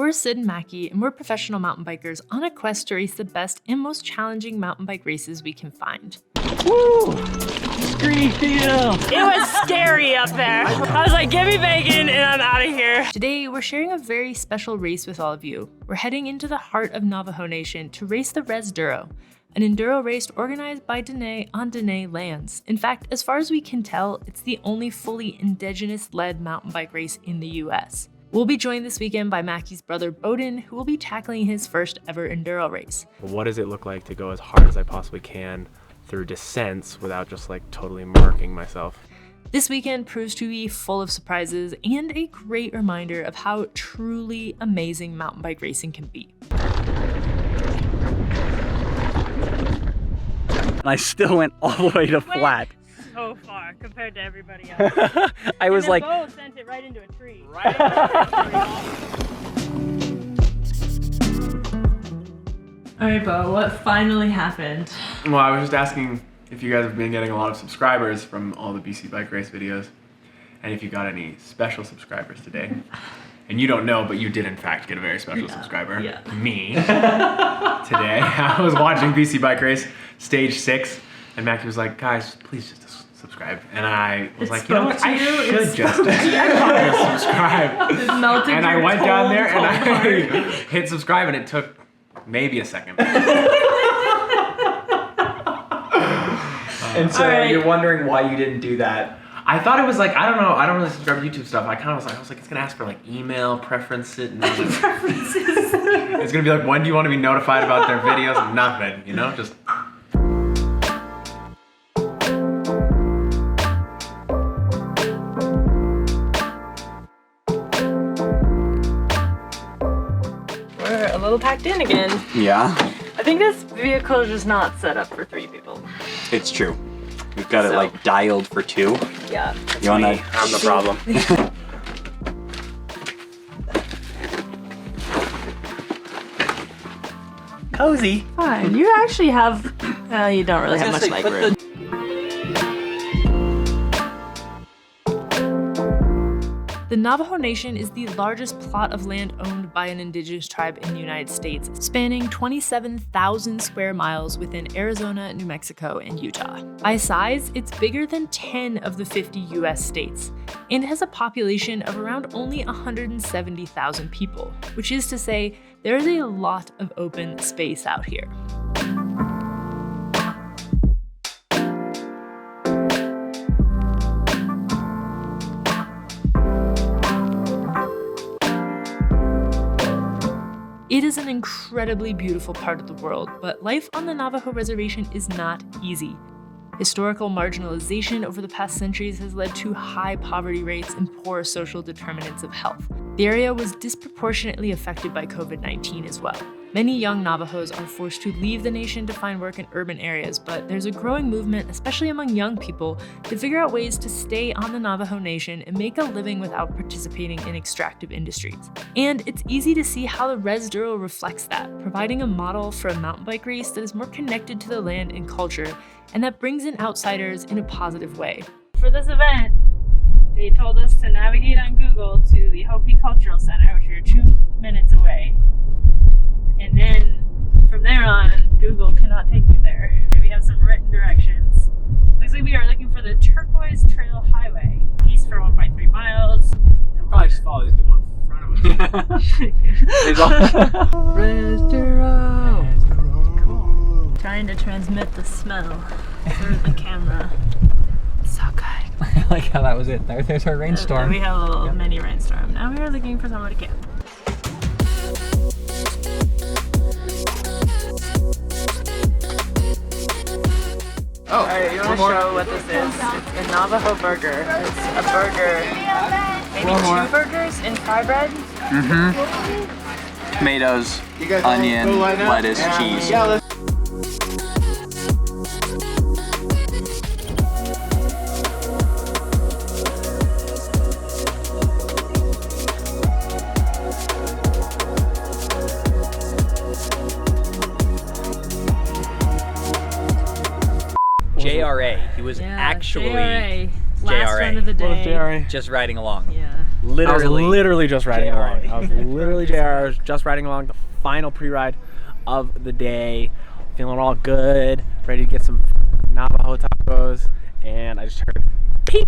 We're Sid and Mackie, and we're professional mountain bikers on a quest to race the best and most challenging mountain bike races we can find. Woo! Green field! It was scary up there. I was like, give me bacon and I'm out of here. Today, we're sharing a very special race with all of you. We're heading into the heart of Navajo Nation to race the Rezduro, an enduro race organized by Diné on Diné lands. In fact, as far as we can tell, it's the only fully indigenous-led mountain bike race in the US. We'll be joined this weekend by Mackie's brother Bowden, who will be tackling his first ever enduro race. What does it look like to go as hard as I possibly can through descents without just like totally marking myself? This weekend proves to be full of surprises and a great reminder of how truly amazing mountain bike racing can be. And I still went all the way to flat. So far compared to everybody else. I was like, Bo sent it right into a tree. All right, Bo, what finally happened? Well, I was just asking if you guys have been getting a lot of subscribers from all the BC Bike Race videos, and if you got any special subscribers today. And you don't know, but you did in fact get a very special subscriber. Yeah. Me. Today, I was watching BC Bike Race Stage 6, and Mackie was like, guys, please just subscribe. And I was like, you know what, I should just subscribe. And I went down there and I hit subscribe, and it took maybe a second. and so you're wondering why you didn't do that. I thought it was like, I don't know, I don't really subscribe to YouTube stuff. I was like, it's gonna ask for like email preferences. And preferences. It's gonna be like, when do you want to be notified about their videos? Nothing, you know, just. We're a little packed in again. Yeah, I think this vehicle is just not set up for 3 people. it's true. We've got it like dialed for 2. Yeah. You wanna? I'm the problem. Cozy. Fine. You actually have, you don't really have much leg room. The Navajo Nation is the largest plot of land owned by an indigenous tribe in the United States, spanning 27,000 square miles within Arizona, New Mexico, and Utah. By size, it's bigger than 10 of the 50 US states, and has a population of around only 170,000 people, which is to say, there is a lot of open space out here. It is an incredibly beautiful part of the world, but life on the Navajo reservation is not easy. Historical marginalization over the past centuries has led to high poverty rates and poor social determinants of health. The area was disproportionately affected by COVID-19 as well. Many young Navajos are forced to leave the nation to find work in urban areas, but there's a growing movement, especially among young people, to figure out ways to stay on the Navajo Nation and make a living without participating in extractive industries. And it's easy to see how the Rezduro reflects that, providing a model for a mountain bike race that is more connected to the land and culture, and that brings in outsiders in a positive way. For this event, they told us to navigate on Google to the Hopi Cultural Center, which are 2 minutes away. And then from there on, Google cannot take you there. We have some written directions. Looks like we are looking for the Turquoise Trail Highway, east for 1.3 miles. Probably just follow these people in front of us. Rezduro. Cool. Trying to transmit the smell through the camera. So good. I like how that was it. There's our rainstorm. We have a little mini rainstorm. Now we are looking for somewhere to camp. Oh, Alright, you want to show what this is? It's a Navajo burger. It's a burger, maybe 2 burgers in fry bread. Mm-hmm. Tomatoes, onion, lettuce, cheese. JRA. He was actually JRA. Last run of the day. just riding along. Yeah. literally just riding JR. along. I was literally JR. I was just riding along the final pre-ride of the day. Feeling all good, ready to get some Navajo tacos, and I just heard ping,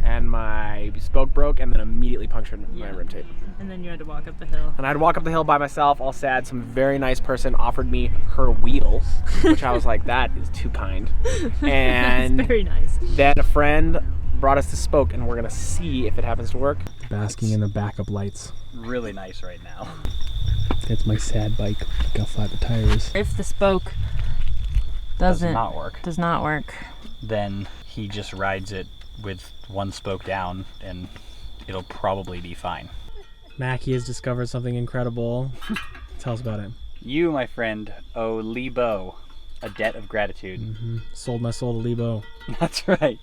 and my spoke broke, and then immediately punctured my rim tape. And then you had to walk up the hill. And I had to walk up the hill by myself, all sad. Some very nice person offered me her wheels, which I was like, that is too kind. And That's very nice. then a friend brought us to Spoke, and we're gonna see if it happens to work. Basking in the backup lights. Really nice right now. That's my sad bike. Look how flat the tire is. If the spoke Does not work. does not work, Then he just rides it with one spoke down, and it'll probably be fine. Mackie has discovered something incredible. Tell us about it. You, my friend, owe Lebo a debt of gratitude. Sold my soul to Lebo. That's right.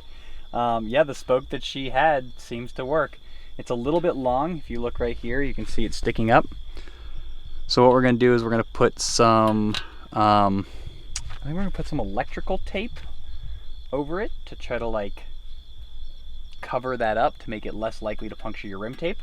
Yeah, the spoke that she had seems to work. It's a little bit long. If you look right here, you can see it sticking up. So what we're going to do is we're going to put some, I think we're going to put some electrical tape over it to try to like cover that up to make it less likely to puncture your rim tape.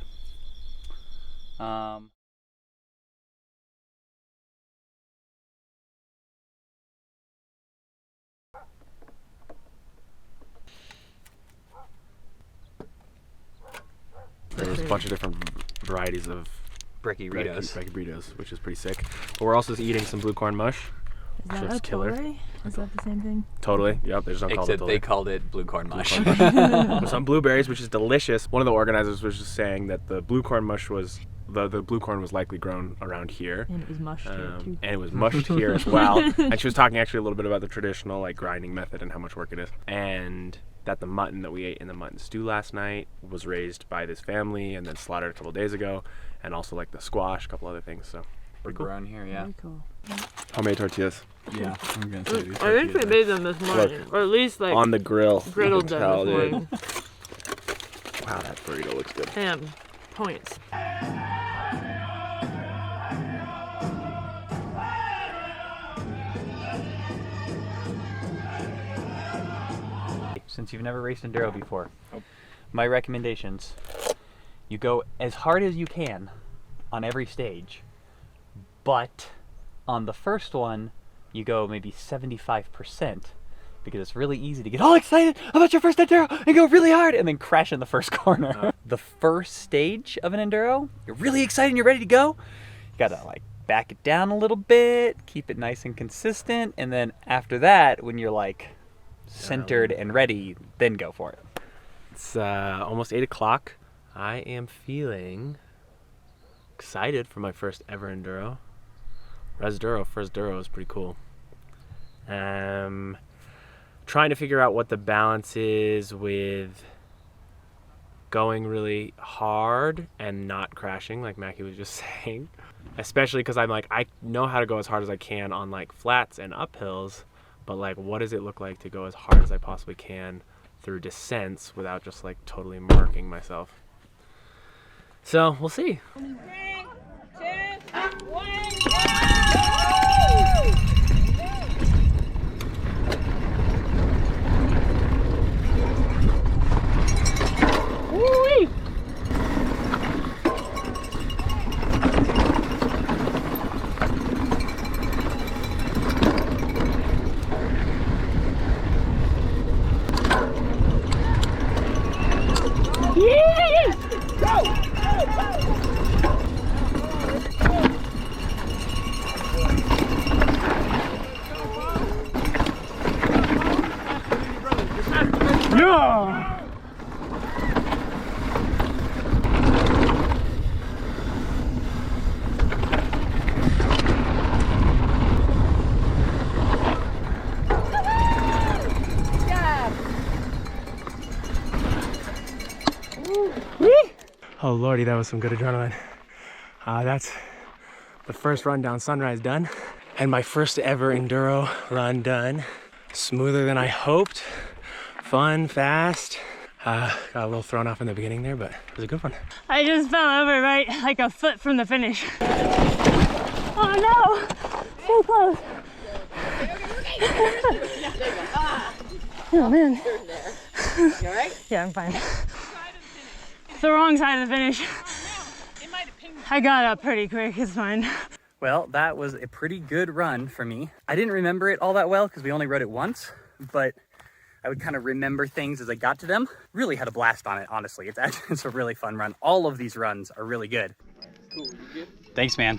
There's a bunch of different varieties of Bricky Ritos. Brecky burritos, which is pretty sick. But we're also eating some blue corn mush. is that Chips a killer. tole? Is that the same thing? Totally. Yep, they just don't call it Except totally. they called it blue corn mush. With some blueberries, which is delicious. One of the organizers was just saying that the blue corn mush was the blue corn was likely grown around here. And it was mushed here too. And it was mushed here as well. And she was talking actually a little bit about the traditional like grinding method and how much work it is. And that the mutton that we ate in the mutton stew last night was raised by this family and then slaughtered a couple days ago. And also like the squash, a couple other things. So We're grown here, yeah. Very cool. homemade tortillas Yeah, I'm gonna say these I think we made them this morning, or at least like on the grill. griddled You can them tell, this dude. morning. Wow, that burrito looks good. Damn, points. Since you've never raced Enduro before, my recommendations: you go as hard as you can on every stage, but on the first one, you go maybe 75%, because it's really easy to get all excited about your first Enduro and go really hard and then crash in the first corner. The first stage of an Enduro, you're really excited and you're ready to go. You gotta like back it down a little bit, keep it nice and consistent, and then after that, when you're like centered and ready, then go for it. It's almost 8 o'clock. I am feeling excited for my first ever Enduro. Rezduro, first Enduro is pretty cool. Trying to figure out what the balance is with going really hard and not crashing, like Mackie was just saying. Especially because I'm like, I know how to go as hard as I can on like flats and uphills, but like, what does it look like to go as hard as I possibly can through descents without just like totally marking myself? So we'll see. 3, 2, 1, Woo-wee! Yeah! Oh lordy, that was some good adrenaline. That's the first run down Sunrise done, and my first ever Enduro run done. Smoother than I hoped. Fun, fast. Got a little thrown off in the beginning there, but it was a good one. I just fell over right like a foot from the finish. Oh no! So close. Oh man. You alright? Yeah, I'm fine. the wrong side of the finish. I got up pretty quick, it's fine. Well, that was a pretty good run for me. I didn't remember it all that well because we only rode it once, but I would kind of remember things as I got to them. Really had a blast on it, honestly. It's a really fun run. All of these runs are really good. Cool, you good? Thanks, man.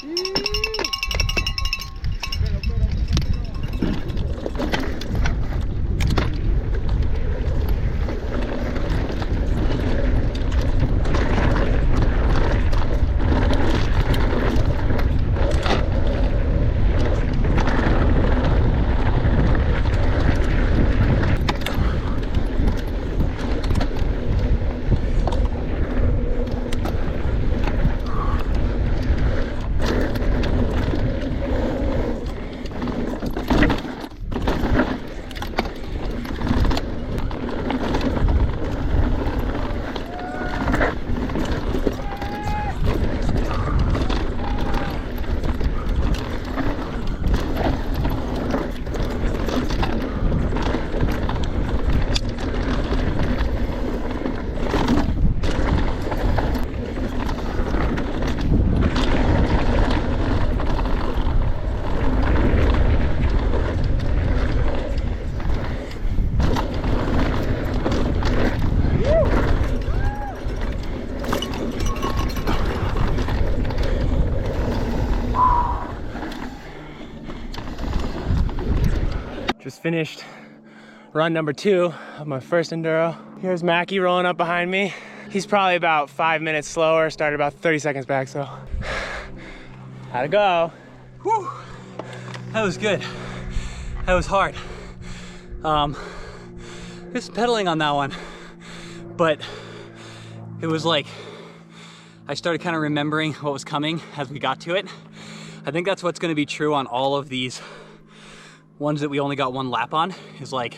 Just finished run number 2 of my first Enduro. Here's Mackie rolling up behind me. He's probably about 5 minutes slower, started about 30 seconds back, so. How'd it go? Whew. That was good. That was hard. Just pedaling on that one, but it was like, I started kind of remembering what was coming as we got to it. I think that's what's gonna be true on all of these ones that we only got one lap on, is like,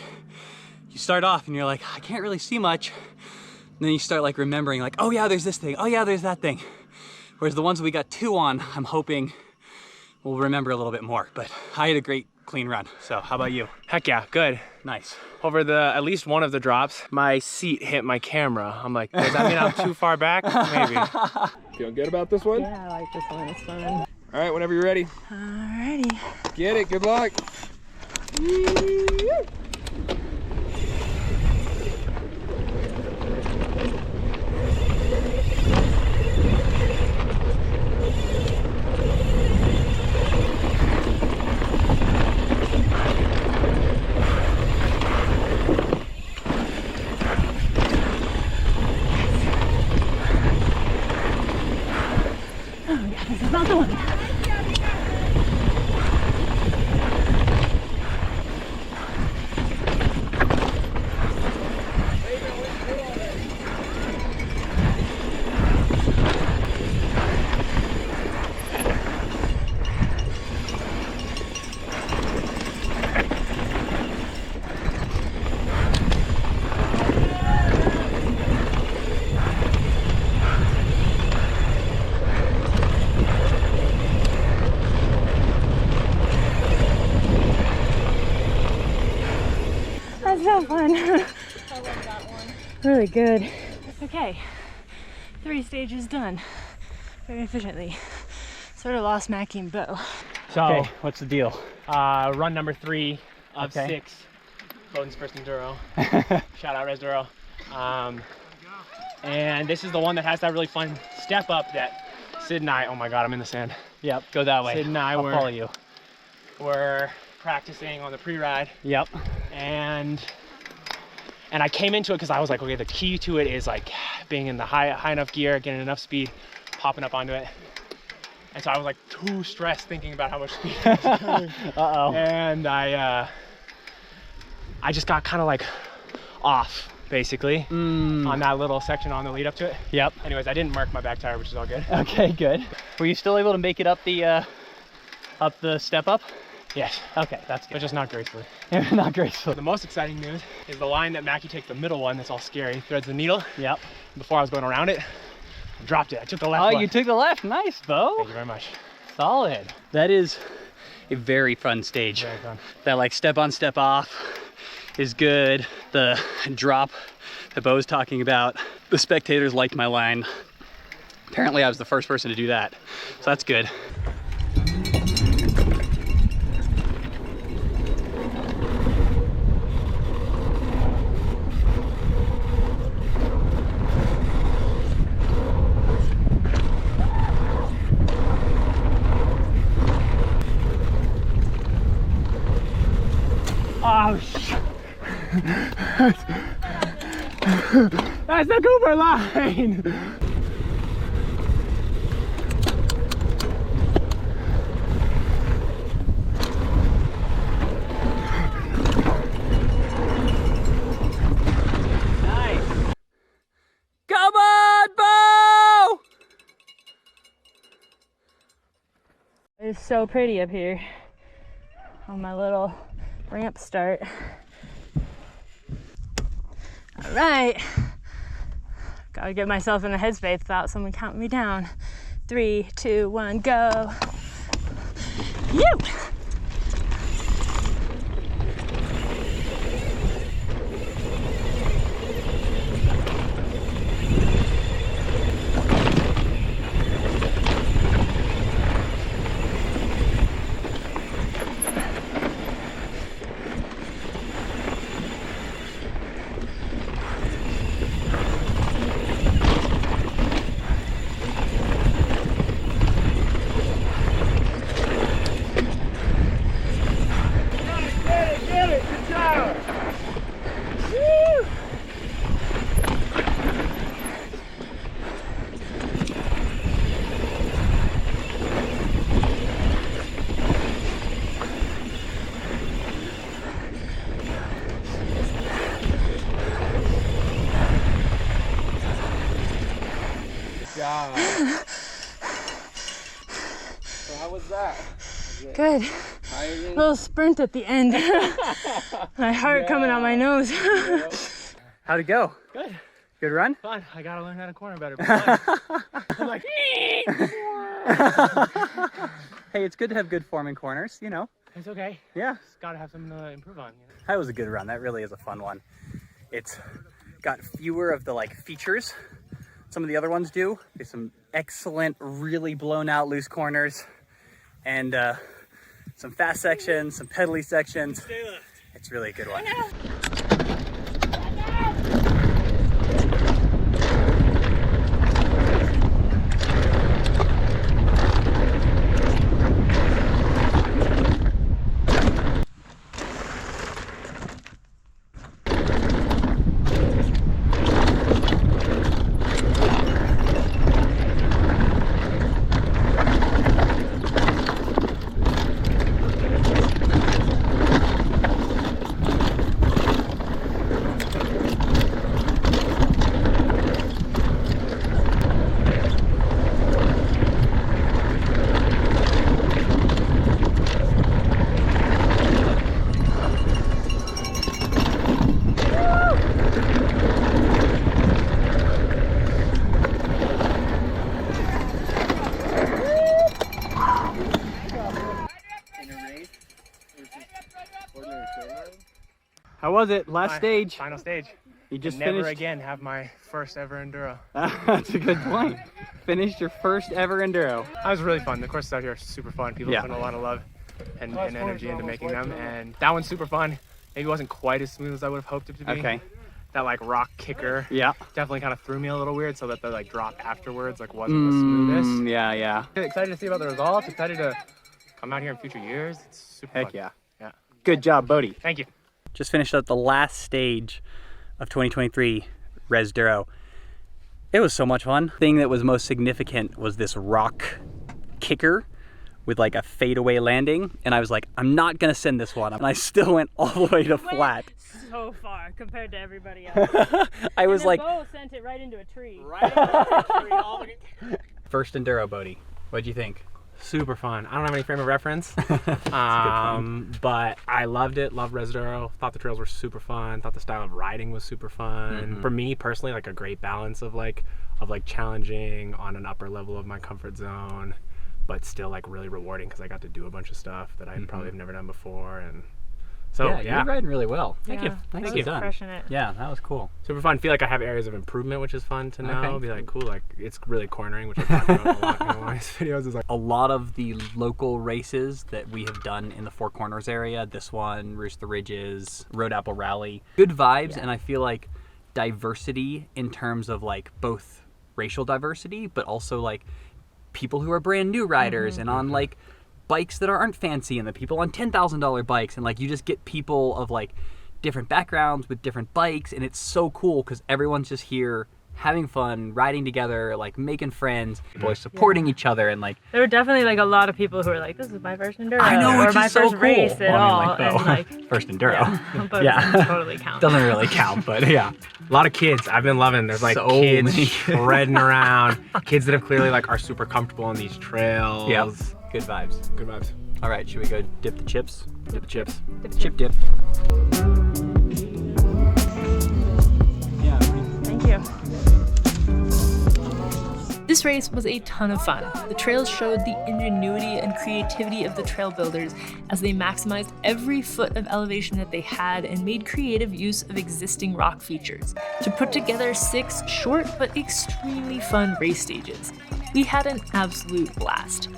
you start off and you're like, I can't really see much. And then you start like remembering like, oh yeah, there's this thing. Oh yeah, there's that thing. Whereas the ones that we got 2 on, I'm hoping we'll remember a little bit more, but I had a great clean run. So how about you? Heck yeah, good. Nice. Over at least one of the drops, my seat hit my camera. I'm like, does that mean I'm too far back? Maybe. Feeling good about this one? Yeah, I like this one, it's fun. All right, whenever you're ready. Alrighty. Get it, good luck. Oh yeah, this is not the one. That's so fun. I love that one. Really good. Okay, 3 stages done. Very efficiently. Sort of lost Mackie and Bo. So, Okay, what's the deal? run number 3 of Okay. 6. Bowden's first Enduro. Shout out Rezduro. And this is the one that has that really fun step up that Sid and I, oh my God, I'm in the sand. Yep, go that way. Sid and I I'll follow you. were practicing on the pre-ride. Yep. And I came into it because I was like, okay, the key to it is like being in the high enough gear, getting enough speed, popping up onto it. And so I was like too stressed thinking about how much speed I was doing. Uh-oh. And I just got kind of like off basically on that little section on the lead up to it. Yep. Anyways, I didn't mark my back tire, which is all good. Okay, good. Were you still able to make it up the step up? Yes, Okay, that's but good. just not gracefully. Not graceful. The most exciting news is the line that Mackie takes, the middle one that's all scary, threads the needle. Yep. Before I was going around it, I dropped it. I took the left Oh, one. you took the left. Nice, Bo. Thank you very much. Solid. That is a very fun stage. Very fun. That like step on, step off is good. The drop that Bo's talking about. The spectators liked my line. Apparently I was the first person to do that, so that's good. Oh, shit. That's the Cooper line. Nice. Come on, Bo! It's so pretty up here on my little ramp start. All right, gotta get myself in the headspace without someone counting me down. 3, 2, 1, go. You. God. So how was that? Good. Tiring? Little sprint at the end. My heart coming out my nose. How'd it go? Good. Good run? Fun. I gotta learn how to corner better. I'm like, Hey, it's good to have good form in corners, you know. it's okay. Yeah. Just gotta have something to improve on. You know? That was a good run. That really is a fun one. It's got fewer of the like features some of the other ones do. There's some excellent, really blown out loose corners and some fast sections, some pedally sections. It's really a good one. How was it? Last stage. Final stage. You just Never finished. again have my first ever Enduro. That's a good point. Finished your first ever Enduro. That was really fun. The courses out here are super fun. People put a lot of love and energy into making them. And that one's super fun. Maybe it wasn't quite as smooth as I would have hoped it to be. Okay. That like rock kicker definitely kind of threw me a little weird, so that the like drop afterwards like wasn't the smoothest. Yeah. Excited to see about the results. Excited to come out here in future years. It's super fun. Heck yeah. Yeah. Good job, Bodie. Thank you. Just finished up the last stage of 2023 Rezduro. It was so much fun. The thing that was most significant was this rock kicker with like a fadeaway landing, and I was like, I'm not gonna send this one, and I still went all the way to flat. So far compared to everybody else. I was like, Bo sent it right into a tree. first Enduro, Bodie. What'd you think? Super fun. I don't have any frame of reference, but I loved it. Loved Rezduro. Thought the trails were super fun. Thought the style of riding was super fun. For me personally, like a great balance of like challenging on an upper level of my comfort zone, but still like really rewarding because I got to do a bunch of stuff that I probably have never done before, and So yeah, you're riding really well. Thank you. Nicely Thank you. done. Crushing it. Yeah, that was cool. Super fun. Feel like I have areas of improvement, which is fun to know. Okay. Be like, cool, like it's really cornering, which I talk about a lot in my videos. Is like A lot of the local races that we have done in the Four Corners area, this one, Rooster Ridges, Road Apple Rally, good vibes, and I feel like diversity in terms of like both racial diversity, but also like people who are brand new riders and on like bikes that aren't fancy, and the people on $10,000 bikes, and like you just get people of like different backgrounds with different bikes, and it's so cool because everyone's just here having fun, riding together, like making friends. People are supporting each other, and like There were definitely like a lot of people who were like, "This is my first Enduro," I know, or which my is so first cool. race at Well, all, I mean, and like, like, first Enduro. but Yeah. it doesn't totally count. Doesn't really count, but yeah. a lot of kids. I've been loving. There's like So kids many. shredding around. Kids that have clearly like are super comfortable on these trails. Yeah, good vibes. Good vibes. All right, should we go dip the chips? Dip the chips. Chip dip. Yeah. Thank you. This race was a ton of fun. The trails showed the ingenuity and creativity of the trail builders as they maximized every foot of elevation that they had and made creative use of existing rock features to put together 6 short but extremely fun race stages. We had an absolute blast.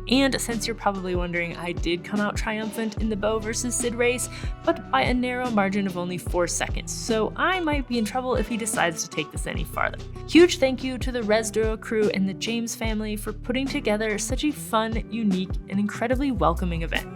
And since you're probably wondering, I did come out triumphant in the Bo versus Sid race, but by a narrow margin of only 4 seconds, so I might be in trouble if he decides to take this any farther. Huge thank you to the Rezduro crew and the James family for putting together such a fun, unique, and incredibly welcoming event.